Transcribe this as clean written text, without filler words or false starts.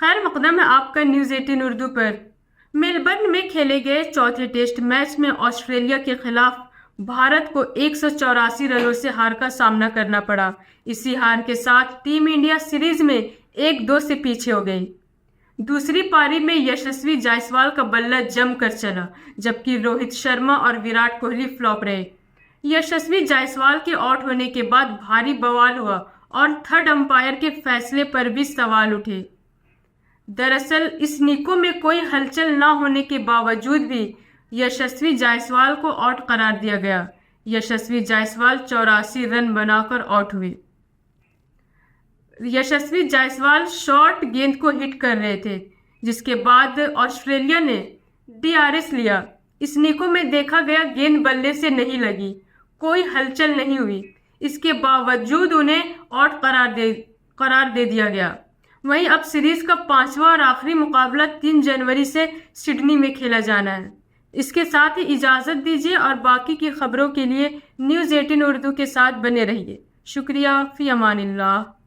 खैर मकदम है आपका न्यूज़ 18 उर्दू पर। मेलबर्न में खेले गए चौथे टेस्ट मैच में ऑस्ट्रेलिया के खिलाफ भारत को 184 रनों से हार का सामना करना पड़ा। इसी हार के साथ टीम इंडिया सीरीज में 1-2 से पीछे हो गई। दूसरी पारी में यशस्वी जायसवाल का बल्ला जमकर चला, जबकि रोहित शर्मा और विराट कोहली फ्लॉप रहे। यशस्वी जायसवाल के आउट होने के बाद भारी बवाल हुआ और थर्ड अंपायर के फैसले पर भी सवाल उठे। दरअसल इस निको में कोई हलचल न होने के बावजूद भी यशस्वी जायसवाल को आउट करार दिया गया। यशस्वी जायसवाल 84 रन बनाकर आउट हुए। यशस्वी जायसवाल शॉर्ट गेंद को हिट कर रहे थे, जिसके बाद ऑस्ट्रेलिया ने डीआरएस लिया। इस निको में देखा गया गेंद बल्ले से नहीं लगी, कोई हलचल नहीं हुई। इसके बावजूद उन्हें आउट करार दे दिया गया। वहीं अब सीरीज का 5वां और आखिरी मुकाबला 3 जनवरी से सिडनी में खेला जाना है। इसके साथ ही इजाज़त दीजिए और बाकी की खबरों के लिए न्यूज़ 18 उर्दू के साथ बने रहिए। शुक्रिया, फ़ी अमानिल्लाह।